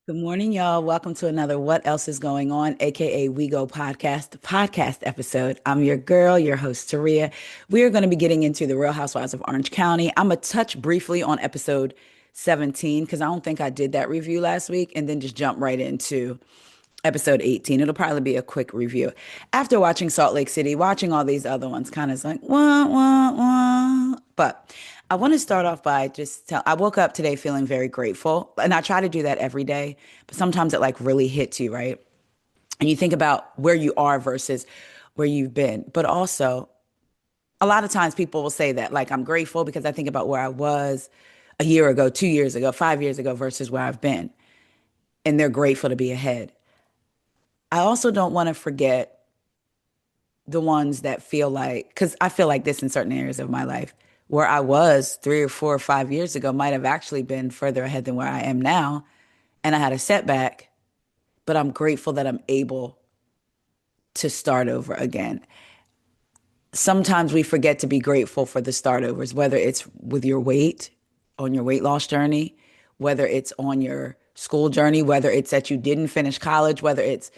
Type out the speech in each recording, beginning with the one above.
Good morning, y'all. Welcome to another What Else is Going On, aka We Go podcast episode. I'm your girl, your host, Taria. We are going to be getting into the Real Housewives of Orange County. I'm going to touch briefly on episode 17 because I don't think I did that review last week, and then just jump right into episode 18. It'll probably be a quick review. After watching Salt Lake City, watching all these other ones kind of like, wah, wah, wah. But I want to start off by I woke up today feeling very grateful. And I try to do that every day, but sometimes it like really hits you, right? And you think about where you are versus where you've been. But also, a lot of times people will say that, like, I'm grateful because I think about where I was a year ago, 2 years ago, 5 years ago versus where I've been. And they're grateful to be ahead. I also don't want to forget the ones that feel like, because I feel like this in certain areas of my life, where I was 3 or 4 or 5 years ago might have actually been further ahead than where I am now. And I had a setback, but I'm grateful that I'm able to start over again. Sometimes we forget to be grateful for the startovers, whether it's with your weight, on your weight loss journey, whether it's on your school journey, whether it's that you didn't finish college, whether it's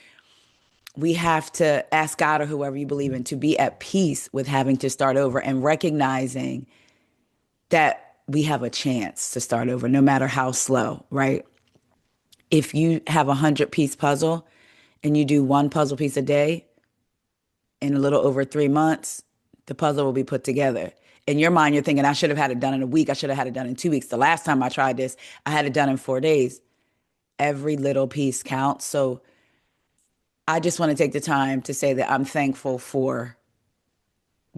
we have to ask God or whoever you believe in to be at peace with having to start over and recognizing that we have a chance to start over, no matter how slow, right? If you have a 100-piece puzzle and you do one puzzle piece a day in a little over 3 months, the puzzle will be put together. In your mind, you're thinking, I should have had it done in a week. I should have had it done in 2 weeks. The last time I tried this, I had it done in 4 days. Every little piece counts. So I just want to take the time to say that I'm thankful for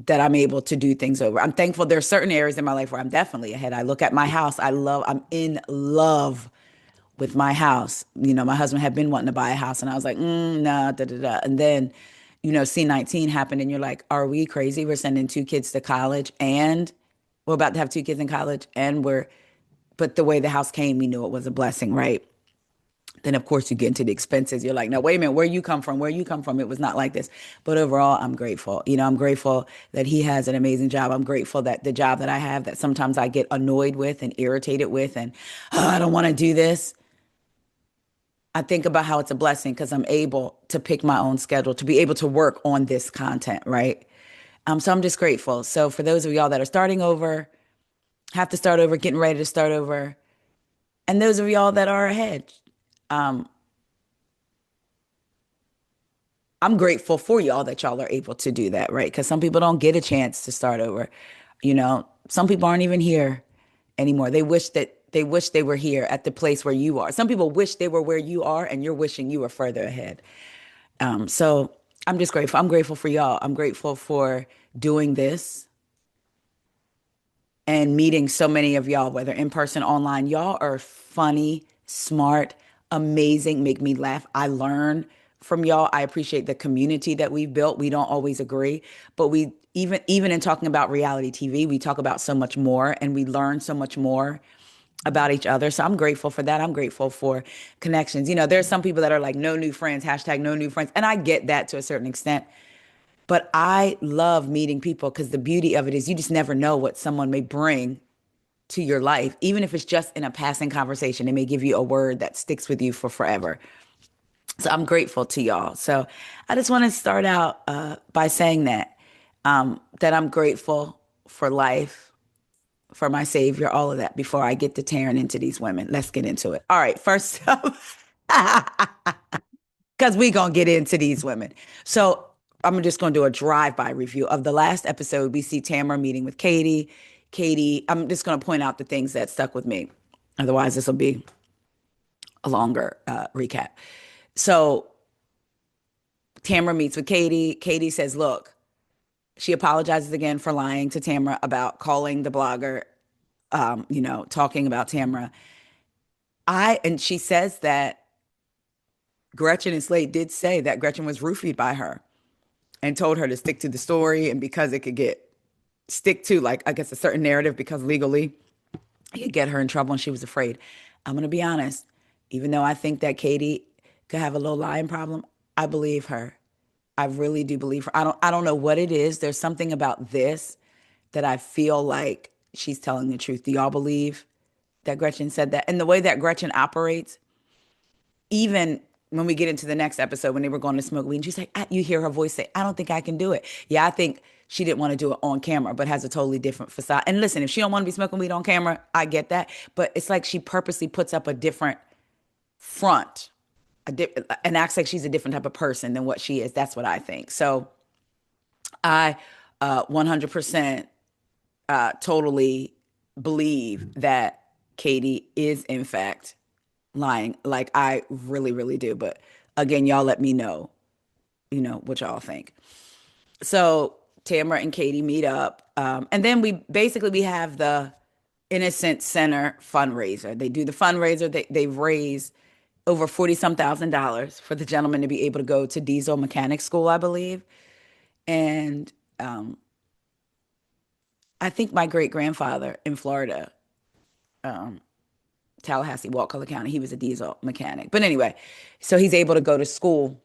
that I'm able to do things over. I'm thankful there are certain areas in my life where I'm definitely ahead. I look at my house. I'm in love with my house. You know, my husband had been wanting to buy a house and I was like, nah, da, da, da. And then, C-19 happened and you're like, are we crazy? We're sending 2 kids to college and we're about to have 2 kids in college but the way the house came, we knew it was a blessing, right? Then of course you get into the expenses. You're like, no, wait a minute, where you come from? Where you come from? It was not like this. But overall, I'm grateful. I'm grateful that he has an amazing job. I'm grateful that the job that I have that sometimes I get annoyed with and irritated with and I don't want to do this. I think about how it's a blessing because I'm able to pick my own schedule, to be able to work on this content, right? So I'm just grateful. So for those of y'all that are starting over, have to start over, getting ready to start over, and those of y'all that are ahead, um, I'm grateful for y'all that y'all are able to do that, right? Because some people don't get a chance to start over. Some people aren't even here anymore. They wish they were here at the place where you are. Some people wish they were where you are, and you're wishing you were further ahead. So I'm just grateful. I'm grateful for y'all. I'm grateful for doing this and meeting so many of y'all, whether in person, online. Y'all are funny, smart, amazing, make me laugh. I learn from y'all. I appreciate the community that we've built. We don't always agree, but we even in talking about reality TV, we talk about so much more and we learn so much more about each other. So I'm grateful for that. I'm grateful for connections. There's some people that are like no new friends, hashtag no new friends. And I get that to a certain extent. But I love meeting people because the beauty of it is you just never know what someone may bring to your life. Even if it's just in a passing conversation, it may give you a word that sticks with you for forever. So I'm grateful to y'all. So I just want to start out by saying that I'm grateful for life, for my savior, all of that before I get to tearing into these women. Let's get into it. All right, first up, because we going to get into these women. So I'm just going to do a drive-by review of the last episode. We see Tamara meeting with Katie. I'm just going to point out the things that stuck with me. Otherwise, this will be a longer recap. So Tamara meets with Katie. Katie says, look, she apologizes again for lying to Tamara about calling the blogger, talking about Tamara. And she says that Gretchen and Slade did say that Gretchen was roofied by her and told her to stick to the story. And because it could stick to, like, I guess a certain narrative because legally it could get her in trouble and she was afraid. I'm going to be honest. Even though I think that Katie could have a little lying problem, I believe her. I really do believe her. I don't know what it is. There's something about this that I feel like she's telling the truth. Do y'all believe that Gretchen said that? And the way that Gretchen operates, even when we get into the next episode, when they were going to smoke weed, and she's like, you hear her voice say, I don't think I can do it. Yeah, I think she didn't want to do it on camera, but has a totally different facade. And listen, if she don't want to be smoking weed on camera, I get that. But it's like she purposely puts up a different front, and acts like she's a different type of person than what she is. That's what I think. So I 100% totally believe that Katie is, in fact, lying. Like, I really, really do. But again, y'all let me know, what y'all think. So Tamara and Katie meet up. And then we have the Innocent Center fundraiser. They do the fundraiser. They've raised over 40 some $1,000 for the gentleman to be able to go to diesel mechanic school, I believe. And I think my great grandfather in Florida, Tallahassee, Wakulla County, he was a diesel mechanic. But anyway, so he's able to go to school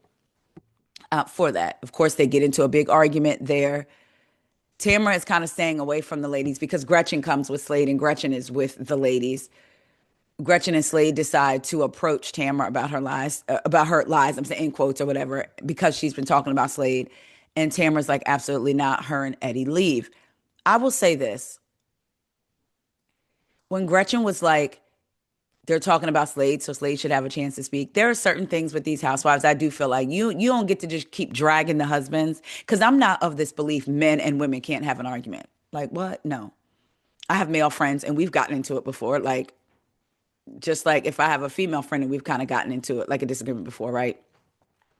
for that. Of course, they get into a big argument there. Tamara is kind of staying away from the ladies because Gretchen comes with Slade and Gretchen is with the ladies. Gretchen and Slade decide to approach Tamara about her lies, I'm saying in quotes or whatever, because she's been talking about Slade. And Tamara's like, absolutely not. Her and Eddie leave. I will say this. When Gretchen was like, they're talking about Slade, so Slade should have a chance to speak. There are certain things with these housewives I do feel like you don't get to just keep dragging the husbands, because I'm not of this belief men and women can't have an argument. Like, what? No. I have male friends and we've gotten into it before. Like, just like if I have a female friend and we've kind of gotten into it, like a disagreement before, right?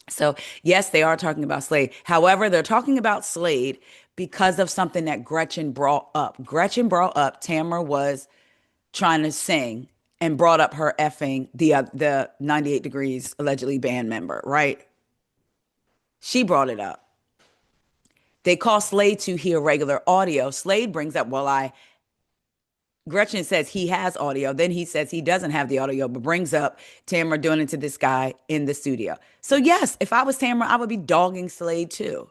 So, yes, they are talking about Slade. However, they're talking about Slade because of something that Gretchen brought up. Gretchen brought up Tamara was trying to sing and brought up her effing the 98 Degrees allegedly band member, right? She brought it up. They call Slade to hear regular audio. Slade brings up, Gretchen says he has audio. Then he says he doesn't have the audio, but brings up Tamara doing it to this guy in the studio. So yes, if I was Tamara, I would be dogging Slade too.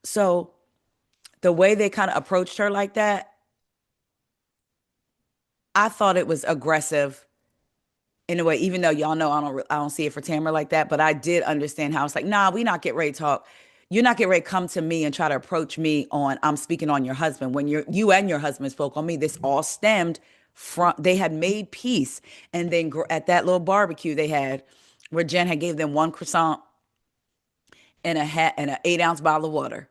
So the way they kind of approached her like that, I thought it was aggressive in a way, even though y'all know I don't see it for Tamara like that, but I did understand how it's like, nah, we not get ready to talk. You're not getting ready to come to me and try to approach me on I'm speaking on your husband when you and your husband spoke on me. This all stemmed from they had made peace, and then at that little barbecue they had, where Jen had gave them one croissant and a hat and an 8-ounce bottle of water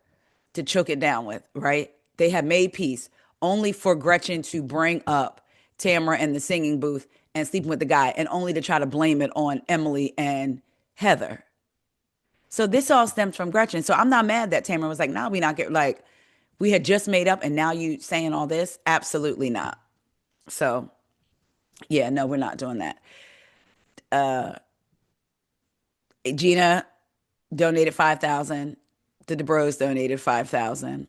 to choke it down with, right? They had made peace only for Gretchen to bring up Tamara and the singing booth and sleeping with the guy, and only to try to blame it on Emily and Heather. So this all stems from Gretchen. So I'm not mad that Tamara was like, nah, we not get like we had just made up and now you saying all this. Absolutely not. So yeah, no, we're not doing that. Gina donated 5,000. The DeBros donated 5,000.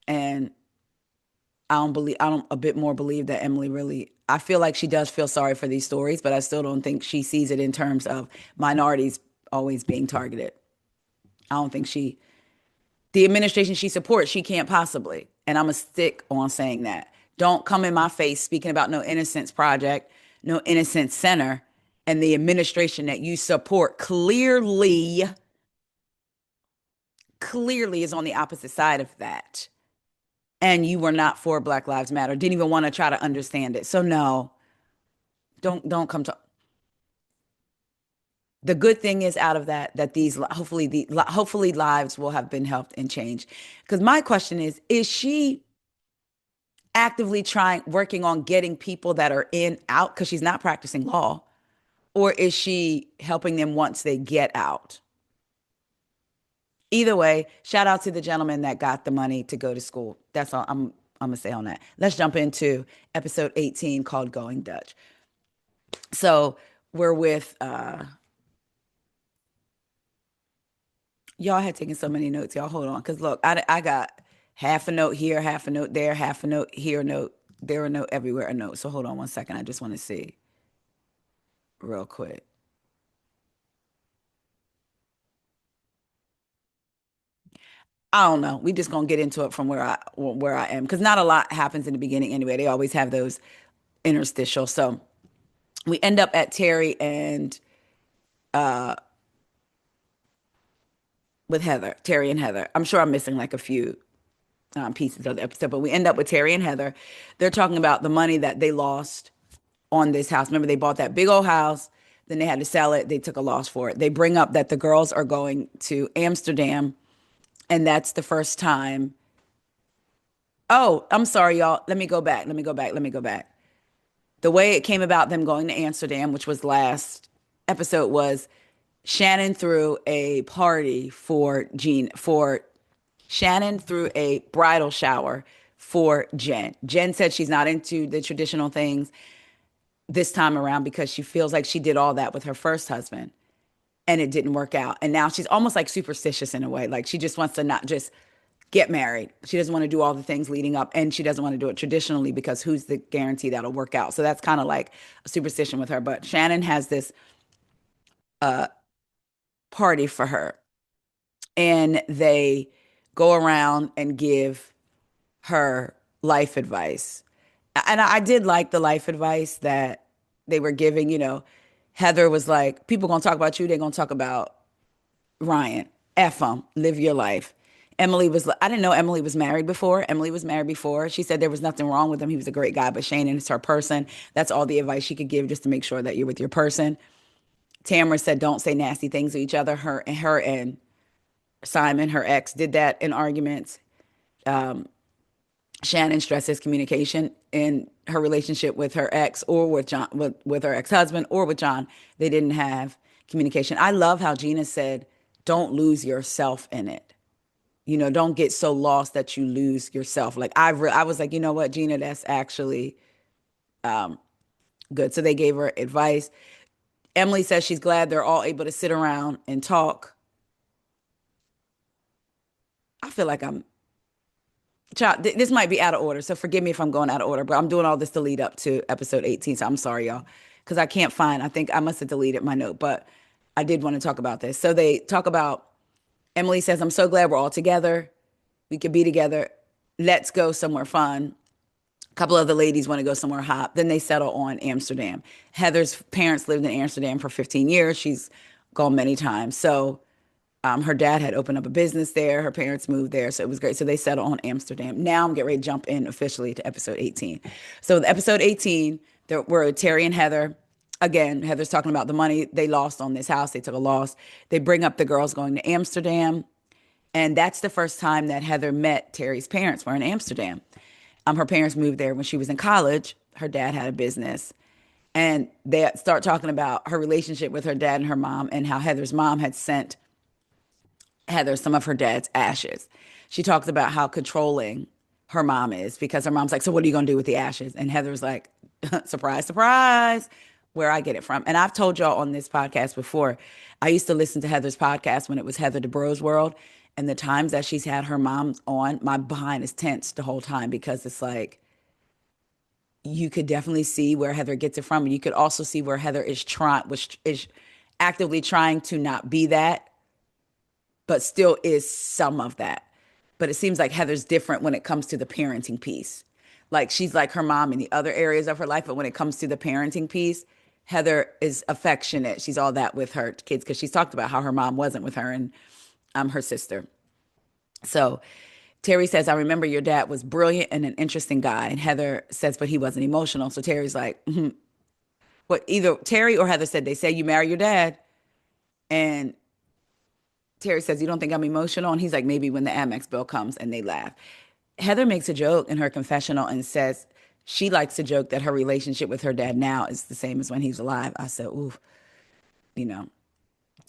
And I don't a bit more believe that Emily really, I feel like she does feel sorry for these stories, but I still don't think she sees it in terms of minorities always being targeted. I don't think the administration she supports, she can't possibly. And I'm going to stick on saying that. Don't come in my face speaking about no Innocence Project, no Innocence Center, and the administration that you support clearly is on the opposite side of that. And you were not for Black Lives Matter. Didn't even want to try to understand it. So no, don't come to. The good thing is out of that these hopefully lives will have been helped and changed. Because my question is she actively working on getting people that are in out because she's not practicing law, or is she helping them once they get out? Either way, shout out to the gentleman that got the money to go to school. That's all I'm gonna say on that. Let's jump into episode 18 called Going Dutch. So we're with y'all had taken so many notes. Y'all hold on. Because look, I got half a note here, half a note there, half a note here, a note there, a note everywhere, a note. So hold on one second. I just want to see real quick. I don't know. We just gonna get into it from where I am, because not a lot happens in the beginning anyway. They always have those interstitial. So we end up at Terry and with Heather, Terry and Heather. I'm sure I'm missing like a few pieces of the episode, but we end up with Terry and Heather. They're talking about the money that they lost on this house. Remember, they bought that big old house, then they had to sell it. They took a loss for it. They bring up that the girls are going to Amsterdam, and that's the first time. Oh, I'm sorry, y'all. Let me go back. Let me go back. Let me go back. The way it came about them going to Amsterdam, which was last episode, was Shannon threw a party for Jean for Shannon threw a bridal shower for Jen. Jen said she's not into the traditional things this time around because she feels like she did all that with her first husband and it didn't work out. And now she's almost like superstitious in a way. Like she just wants to not just get married. She doesn't want to do all the things leading up and she doesn't want to do it traditionally because who's the guarantee that'll work out? So that's kind of like a superstition with her. But Shannon has this party for her and they go around and give her life advice. And I did like the life advice that they were giving. Heather was like, people gonna talk about you, they're gonna talk about Ryan. F them, live your life. Emily was, I didn't know Emily was married before. Emily was married before. She said there was nothing wrong with him. He was a great guy, but Shannon is her person. That's all the advice she could give just to make sure that you're with your person. Tamara said, don't say nasty things to each other. Her and Simon, her ex, did that in arguments. Shannon stresses communication in her relationship with her ex or with John, with her ex-husband or with John. They didn't have communication. I love how Gina said, don't lose yourself in it. Don't get so lost that you lose yourself. Like I was like, you know what, Gina, that's actually good. So they gave her advice. Emily says she's glad they're all able to sit around and talk. I feel like child, this might be out of order, so forgive me if I'm going out of order, but I'm doing all this to lead up to episode 18, so I'm sorry, y'all, because I can't find, I think I must have deleted my note, but I did want to talk about this. So they talk about, Emily says, I'm so glad we're all together. We could be together. Let's go somewhere fun. A couple of the ladies want to go somewhere hot. Then they settle on Amsterdam. Heather's parents lived in Amsterdam for 15 years. She's gone many times. So her dad had opened up a business there. Her parents moved there. So it was great. So they settled on Amsterdam. Now I'm getting ready to jump in officially to episode 18. So episode 18, there were Terry and Heather. Again, Heather's talking about the money they lost on this house. They took a loss. They bring up the girls going to Amsterdam. And that's the first time that Heather met Terry's parents were in Amsterdam. Her parents moved there when she was in college. Her dad had a business. And they start talking about her relationship with her dad and her mom and how Heather's mom had sent Heather some of her dad's ashes. She talks about how controlling her mom is because her mom's like, so what are you going to do with the ashes? And Heather's like, surprise, surprise, where I get it from. And I've told y'all on this podcast before, I used to listen to Heather's podcast when it was Heather DeBro's World. And the times that she's had her mom on, my behind is tense the whole time because it's like, you could definitely see where Heather gets it from. And you could also see where Heather is actively trying to not be that, but still is some of that. But it seems like Heather's different when it comes to the parenting piece. Like she's like her mom in the other areas of her life, but when it comes to the parenting piece, Heather is affectionate. She's all that with her kids because she's talked about how her mom wasn't with her and her sister. So Terry says, I remember your dad was brilliant and an interesting guy. And Heather says, but he wasn't emotional. So Terry's like, what either Terry or Heather said, they say you marry your dad. And Terry says, you don't think I'm emotional? And he's like, maybe when the Amex bill comes, and they laugh. Heather makes a joke in her confessional and says she likes to joke that her relationship with her dad now is the same as when he was alive. I said, ooh, you know.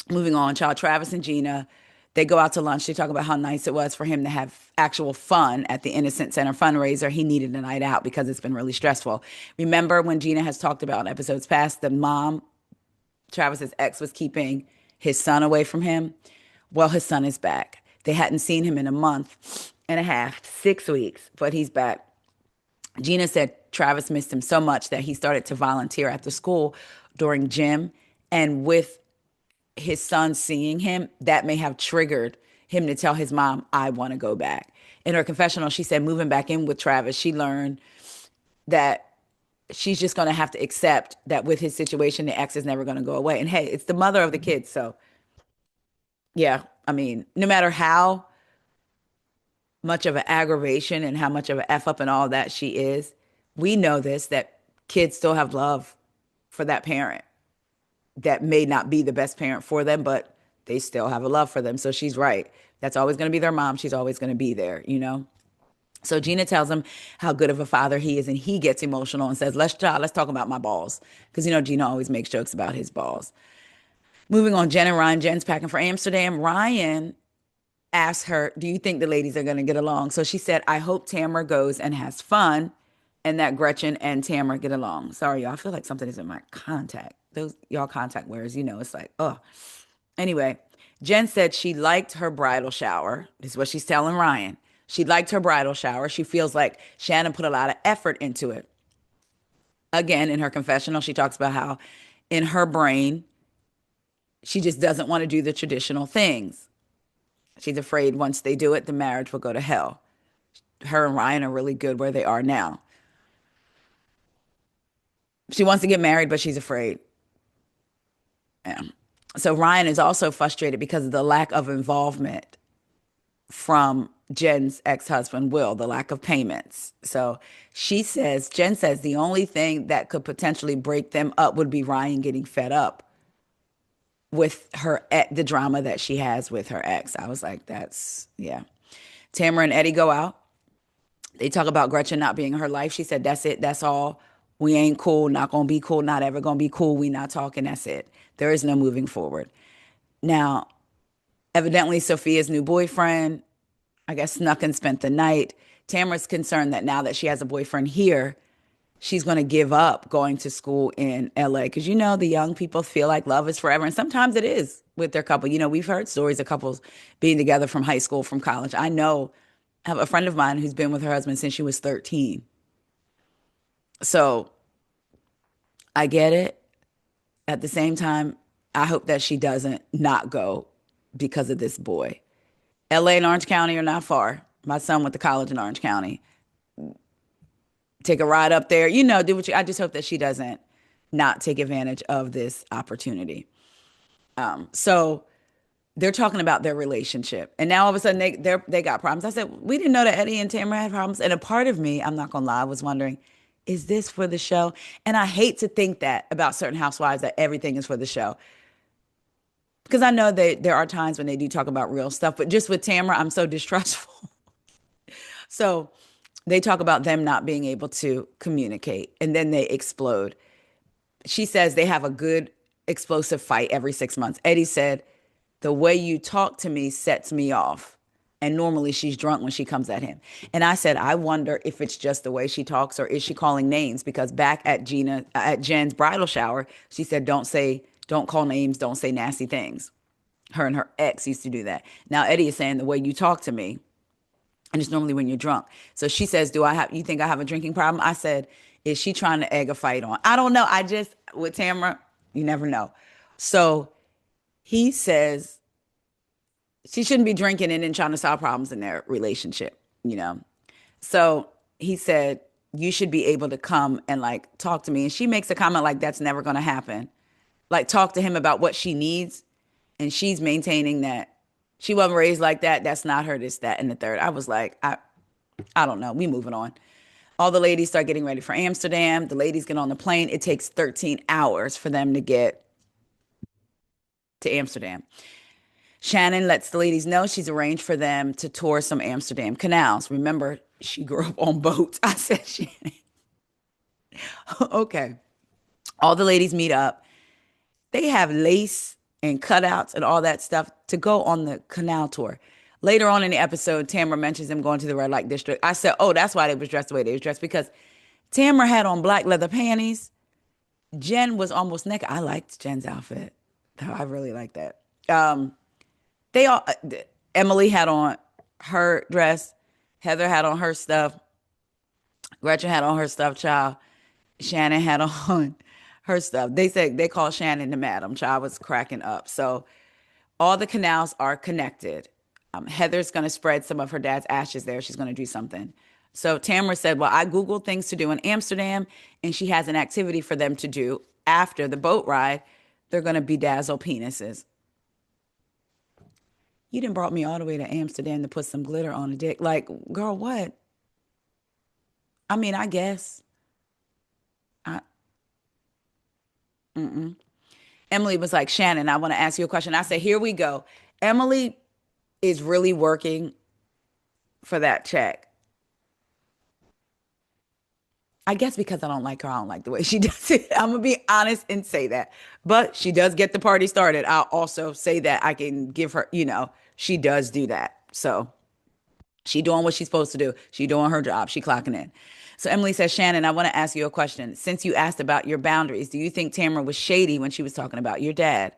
Moving on, child, Travis and Gina, they go out to lunch. They talk about how nice it was for him to have actual fun at the Innocent Center fundraiser. He needed a night out because it's been really stressful. Remember when Gina has talked about in episodes past, the mom, Travis's ex, was keeping his son away from him? Well, his son is back. They hadn't seen him in a month and a half, 6 weeks, but he's back. Gina said Travis missed him so much that he started to volunteer at the school during gym. And with his son seeing him, that may have triggered him to tell his mom, I want to go back. In her confessional, she said moving back in with Travis, she learned that she's just going to have to accept that with his situation, the ex is never going to go away. And hey, it's the mother of the kids. So, yeah, I mean, no matter how much of an aggravation and how much of an F up and all that she is, we know this that kids still have love for that parent that may not be the best parent for them, but they still have a love for them. So she's right. That's always going to be their mom. She's always going to be there, you know? So Gina tells him how good of a father he is, and he gets emotional and says, let's talk about my balls. Because, you know, Gina always makes jokes about his balls. Moving on, Jen and Ryan. Jen's packing for Amsterdam. Ryan asked her, do you think the ladies are going to get along? So she said, I hope Tamara goes and has fun and that Gretchen and Tamara get along. Sorry, y'all. I feel like something is in my contact. Those y'all contact wearers, you know, it's like, oh. Anyway, Jen said she liked her bridal shower. This is what she's telling Ryan. She liked her bridal shower. She feels like Shannon put a lot of effort into it. Again, in her confessional, she talks about how in her brain, she just doesn't want to do the traditional things. She's afraid once they do it, the marriage will go to hell. Her and Ryan are really good where they are now. She wants to get married, but she's afraid. Yeah. So Ryan is also frustrated because of the lack of involvement from Jen's ex-husband, Will, the lack of payments. So Jen says the only thing that could potentially break them up would be Ryan getting fed up with the drama that she has with her ex. I was like, yeah. Tamara and Eddie go out. They talk about Gretchen not being in her life. She said, that's it. That's all. We ain't cool. Not going to be cool. Not ever going to be cool. We not talking. That's it. There is no moving forward. Now, evidently, Sophia's new boyfriend, I guess, snuck and spent the night. Tamara's concerned that now that she has a boyfriend here, she's going to give up going to school in LA. Because, you know, the young people feel like love is forever. And sometimes it is with their couple. You know, we've heard stories of couples being together from high school, from college. I have a friend of mine who's been with her husband since she was 13. So I get it. At the same time, I hope that she doesn't not go because of this boy. LA and Orange County are not far. My son went to college in Orange County. Take a ride up there, you know, do what I just hope that she doesn't not take advantage of this opportunity. So they're talking about their relationship. And now all of a sudden they got problems. I said, we didn't know that Eddie and Tamara had problems. And a part of me, I'm not going to lie, was wondering, is this for the show? And I hate to think that about certain housewives, that everything is for the show. Because I know that there are times when they do talk about real stuff, but just with Tamara, I'm so distrustful. So they talk about them not being able to communicate, and then they explode. She says they have a good explosive fight every 6 months. Eddie said, the way you talk to me sets me off. And normally she's drunk when she comes at him. And I said, I wonder if it's just the way she talks, or is she calling names? Because back at Jen's bridal shower, she said, don't call names, don't say nasty things. Her and her ex used to do that. Now Eddie is saying the way you talk to me, and it's normally when you're drunk. So she says, you think I have a drinking problem? I said, is she trying to egg a fight on? I don't know. With Tamara, you never know. So he says she shouldn't be drinking and then trying to solve problems in their relationship, you know? So he said, you should be able to come and like talk to me. And she makes a comment like, that's never going to happen. Like, talk to him about what she needs. And she's maintaining that she wasn't raised like that. That's not her, this, that, and the third. I was like, I don't know. We moving on. All the ladies start getting ready for Amsterdam. The ladies get on the plane. It takes 13 hours for them to get to Amsterdam. Shannon lets the ladies know she's arranged for them to tour some Amsterdam canals. Remember, she grew up on boats. I said, Shannon. Okay. All the ladies meet up. They have lace and cutouts and all that stuff to go on the canal tour. Later on in the episode, Tamara mentions them going to the red light district. I said, oh, that's why they was dressed the way they was dressed, because Tamara had on black leather panties. Jen was almost naked. I liked Jen's outfit. I really liked that. Emily had on her dress. Heather had on her stuff. Gretchen had on her stuff, child. Shannon had on her stuff. They call Shannon the madam. Child was cracking up. So all the canals are connected. Heather's going to spread some of her dad's ashes there. She's going to do something. So Tamara said, well, I Googled things to do in Amsterdam, and she has an activity for them to do after the boat ride. They're going to bedazzle penises. You done brought me all the way to Amsterdam to put some glitter on a dick. Like, girl, what? I mean, I guess. I, Emily was like, Shannon, I want to ask you a question. I said, here we go. Emily is really working for that check. I guess because I don't like her, I don't like the way she does it. I'm gonna be honest and say that. But she does get the party started. I'll also say that I can give her, she does do that. So she doing what she's supposed to do. She doing her job. She clocking in. So Emily says, Shannon, I want to ask you a question. Since you asked about your boundaries, do you think Tamara was shady when she was talking about your dad?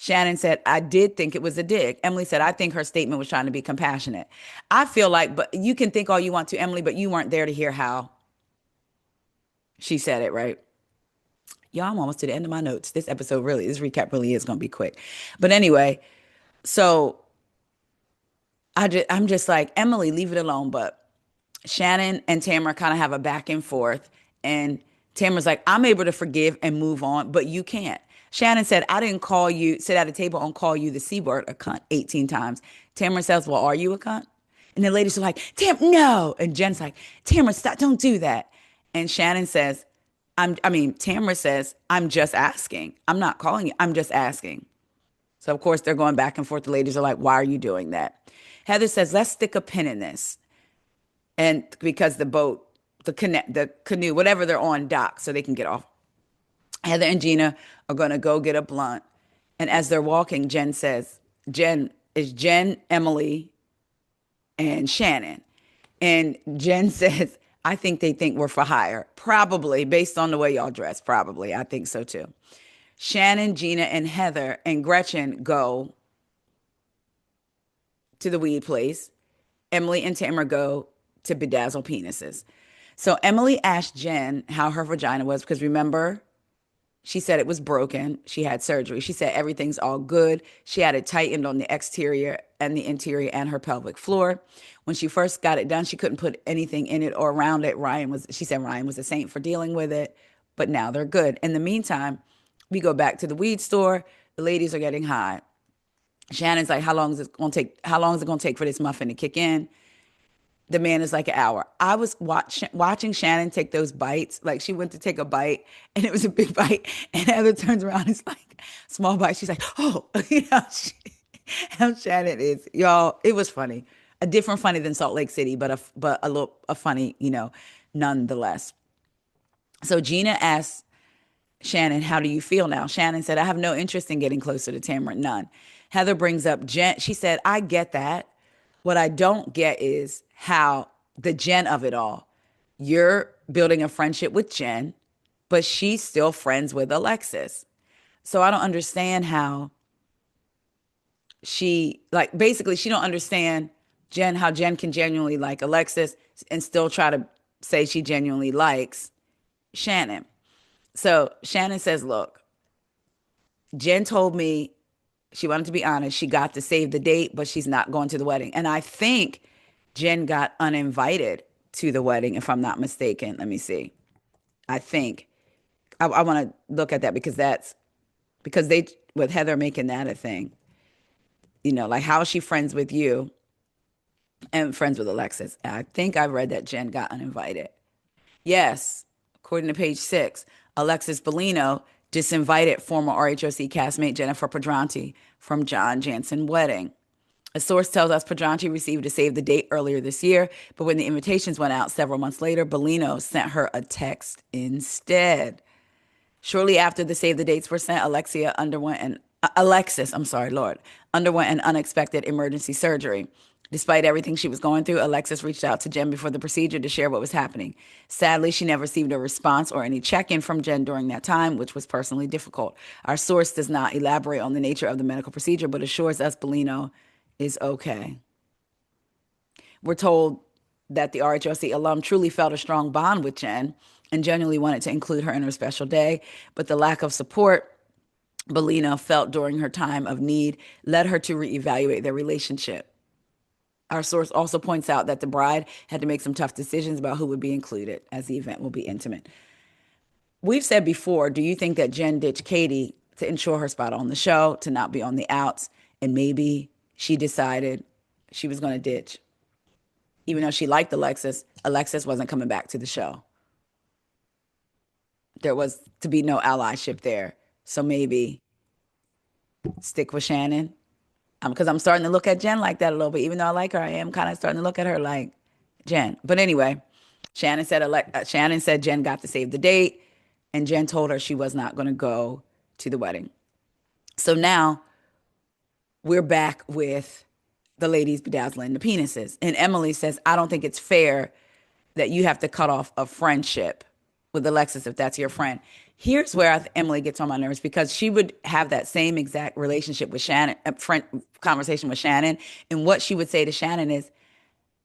Shannon said, I did think it was a dig. Emily said, I think her statement was trying to be compassionate. I feel like, but you can think all you want to, Emily, but you weren't there to hear how she said it, right? Y'all, I'm almost to the end of my notes. This recap really is going to be quick. But anyway, so I'm just like, Emily, leave it alone. But Shannon and Tamara kind of have a back and forth. And Tamara's like, I'm able to forgive and move on, but you can't. Shannon said, I didn't call you, sit at a table and call you the C word, a cunt, 18 times. Tamara says, well, are you a cunt? And the ladies are like, no. And Jen's like, Tamara, stop, don't do that. And Shannon says, Tamara says, I'm just asking. I'm not calling you. I'm just asking. So, of course, they're going back and forth. The ladies are like, why are you doing that? Heather says, let's stick a pin in this. And because the boat, the canoe, whatever they're on, dock so they can get off. Heather and Gina are going to go get a blunt. And as they're walking, Jen, Emily, and Shannon. And Jen says, I think they think we're for hire. Probably, based on the way y'all dress. Probably. I think so too. Shannon, Gina, and Heather and Gretchen go to the weed place. Emily and Tamara go to bedazzle penises. So Emily asked Jen how her vagina was because remember, she said it was broken. She had surgery. She said everything's all good. She had it tightened on the exterior and the interior and her pelvic floor. When she first got it done, she couldn't put anything in it or around it. She said Ryan was a saint for dealing with it, but now they're good. In the meantime, we go back to the weed store. The ladies are getting high. Shannon's like, how long is it going to take? How long is it going to take for this muffin to kick in? The man is like an hour. I was watching Shannon take those bites. Like she went to take a bite and it was a big bite. And Heather turns around and it's like small bite. She's like, oh, how Shannon is. Y'all, it was funny. A different funny than Salt Lake City, but a funny, nonetheless. So Gina asked Shannon, how do you feel now? Shannon said, I have no interest in getting closer to Tamara, none. Heather brings up Jen. She said, I get that. What I don't get is how the Jen of it all. You're building a friendship with Jen, but she's still friends with Alexis. So I don't understand how basically she don't understand how Jen can genuinely like Alexis and still try to say she genuinely likes Shannon. So Shannon says, look, Jen told me she wanted to be honest. She got to save the date, but she's not going to the wedding. And I think Jen got uninvited to the wedding, if I'm not mistaken. Let me see. I think I want to look at that because they, with Heather making that a thing, like how is she friends with you and friends with Alexis? I think I read that Jen got uninvited. Yes, according to page 6, Alexis Bellino disinvited former RHOC castmate Jennifer Pedranti from John Jansen wedding. A source tells us Pedranti received a save the date earlier this year, but when the invitations went out several months later, Bellino sent her a text instead. Shortly after the save the dates were sent, Alexis, underwent an unexpected emergency surgery. Despite everything she was going through, Alexis reached out to Jen before the procedure to share what was happening. Sadly, she never received a response or any check-in from Jen during that time, which was personally difficult. Our source does not elaborate on the nature of the medical procedure, but assures us Bellino is okay. We're told that the RHOC alum truly felt a strong bond with Jen and genuinely wanted to include her in her special day, but the lack of support Bellino felt during her time of need led her to reevaluate their relationship. Our source also points out that the bride had to make some tough decisions about who would be included, as the event will be intimate. We've said before, do you think that Jen ditched Katie to ensure her spot on the show, to not be on the outs, and maybe she decided she was going to ditch? Even though she liked Alexis, Alexis wasn't coming back to the show. There was to be no allyship there. So maybe stick with Shannon. Because I'm starting to look at Jen like that a little bit. Even though I like her, I am kind of starting to look at her like Jen. But anyway, Shannon said Jen got to save the date, and Jen told her she was not going to go to the wedding. So now we're back with the ladies bedazzling the penises. And Emily says, I don't think it's fair that you have to cut off a friendship with Alexis if that's your friend. Here's where Emily gets on my nerves, because she would have that same exact relationship with Shannon, conversation with Shannon. And what she would say to Shannon is,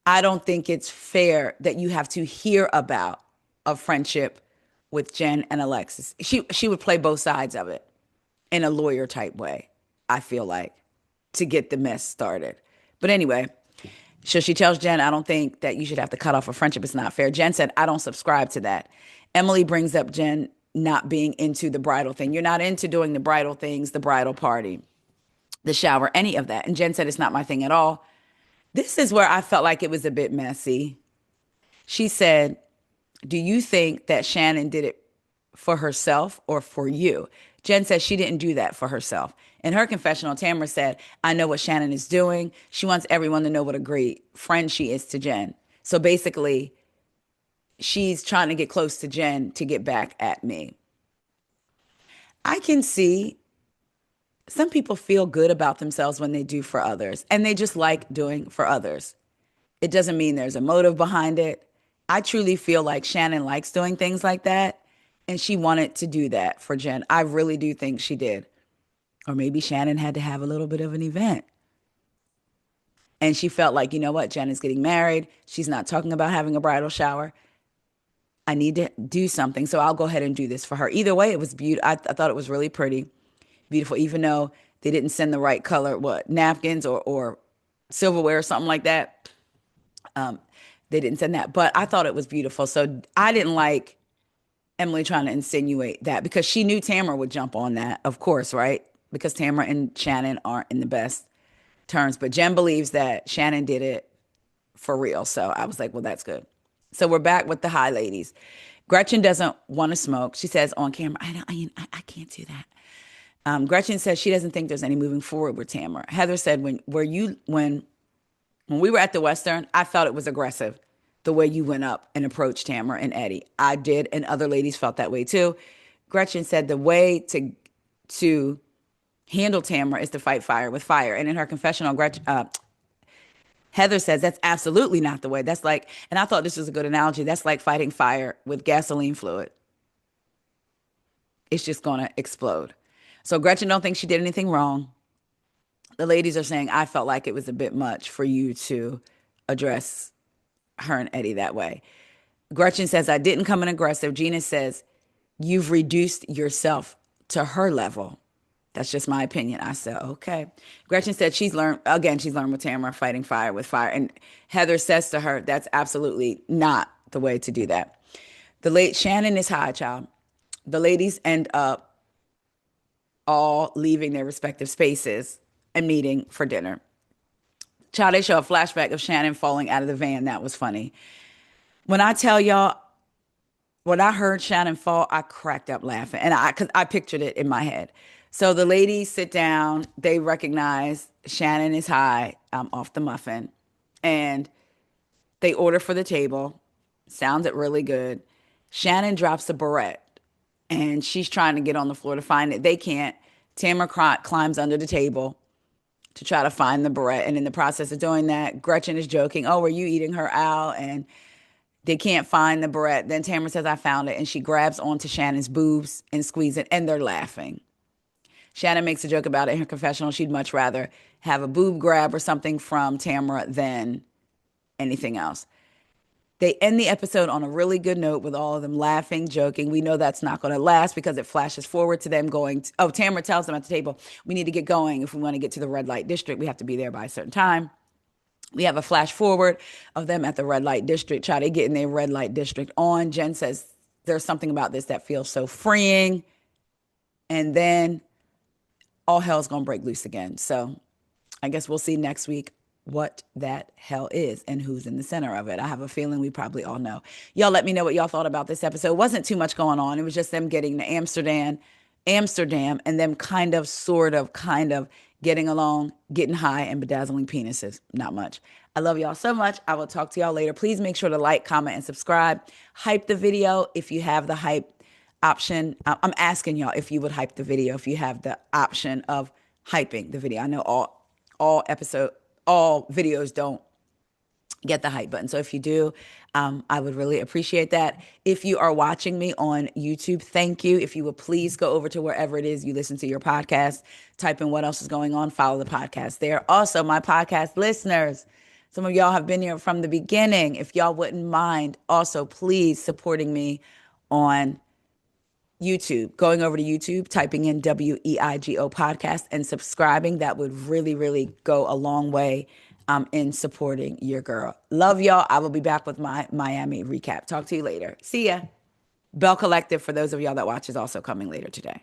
I don't think it's fair that you have to hear about a friendship with Jen and Alexis. She would play both sides of it in a lawyer type way, I feel like, to get the mess started. But anyway, so she tells Jen, I don't think that you should have to cut off a friendship. It's not fair. Jen said, I don't subscribe to that. Emily brings up Jen not being into the bridal thing. You're not into doing the bridal things, the bridal party, the shower, any of that. And Jen said, it's not my thing at all. This is where I felt like it was a bit messy. She said, do you think that Shannon did it for herself or for you? Jen said she didn't do that for herself. In her confessional, Tamara said, I know what Shannon is doing. She wants everyone to know what a great friend she is to Jen. So basically, she's trying to get close to Jen to get back at me. I can see some people feel good about themselves when they do for others, and they just like doing for others. It doesn't mean there's a motive behind it. I truly feel like Shannon likes doing things like that, and she wanted to do that for Jen. I really do think she did. Or maybe Shannon had to have a little bit of an event. And she felt like, you know what, Jen is getting married. She's not talking about having a bridal shower. I need to do something, so I'll go ahead and do this for her. Either way, it was beautiful. I thought it was really pretty, beautiful, even though they didn't send the right color, napkins or silverware or something like that. They didn't send that, but I thought it was beautiful. So I didn't like Emily trying to insinuate that, because she knew Tamara would jump on that, of course, right? Because Tamara and Shannon aren't in the best terms. But Jen believes that Shannon did it for real. So I was like, well, that's good. So we're back with the high ladies. Gretchen doesn't want to smoke. She says on camera, I can't do that. Gretchen says she doesn't think there's any moving forward with Tamara. Heather said when we were at the Western, I felt it was aggressive the way you went up and approached Tamara and Eddie. I did, and other ladies felt that way too. Gretchen said the way to handle Tamara is to fight fire with fire. And in her confessional, Heather says that's absolutely not the way. That's like, and I thought this was a good analogy. That's like fighting fire with gasoline fluid. It's just going to explode. So Gretchen don't think she did anything wrong. The ladies are saying, I felt like it was a bit much for you to address her and Eddie that way. Gretchen says, I didn't come in aggressive. Gina says, you've reduced yourself to her level. That's just my opinion. I said, okay. Gretchen said she's learned with Tamara, fighting fire with fire. And Heather says to her, that's absolutely not the way to do that. Shannon is high, child. The ladies end up all leaving their respective spaces and meeting for dinner. Child, they show a flashback of Shannon falling out of the van. That was funny. When I tell y'all, when I heard Shannon fall, I cracked up laughing. And because I pictured it in my head. So the ladies sit down. They recognize Shannon is high off the muffin. And they order for the table. Sounded really good. Shannon drops the barrette. And she's trying to get on the floor to find it. They can't. Tamara climbs under the table to try to find the barrette. And in the process of doing that, Gretchen is joking, oh, were you eating her out? And they can't find the barrette. Then Tamara says, I found it. And she grabs onto Shannon's boobs and squeezes it. And they're laughing. Shannon makes a joke about it in her confessional. She'd much rather have a boob grab or something from Tamara than anything else. They end the episode on a really good note with all of them laughing, joking. We know that's not going to last because it flashes forward to them going. Tamara tells them at the table, we need to get going. If we want to get to the red light district, we have to be there by a certain time. We have a flash forward of them at the red light district. Child, they getting their red light district on. Jen says there's something about this that feels so freeing. And then all hell's gonna break loose again. So I guess we'll see next week what that hell is and who's in the center of it. I have a feeling we probably all know. Y'all let me know what y'all thought about this episode. It wasn't too much going on. It was just them getting to Amsterdam, and them kind of getting along, getting high, and bedazzling penises. Not much. I love y'all so much. I will talk to y'all later. Please make sure to like, comment, and subscribe. Hype the video if you have the hype option. I'm asking y'all if you would hype the video if you have the option of hyping the video. I know all videos don't get the hype button. So if you do, I would really appreciate that. If you are watching me on YouTube, thank you. If you would please go over to wherever it is you listen to your podcast, type in what else is going on, follow the podcast there. Also, my podcast listeners, some of y'all have been here from the beginning. If y'all wouldn't mind, also please supporting me on YouTube, going over to YouTube, typing in WEIGO podcast and subscribing. That would really, really go a long way in supporting your girl. Love y'all. I will be back with my Miami recap. Talk to you later. See ya. Bell Collective, for those of y'all that watch, is also coming later today.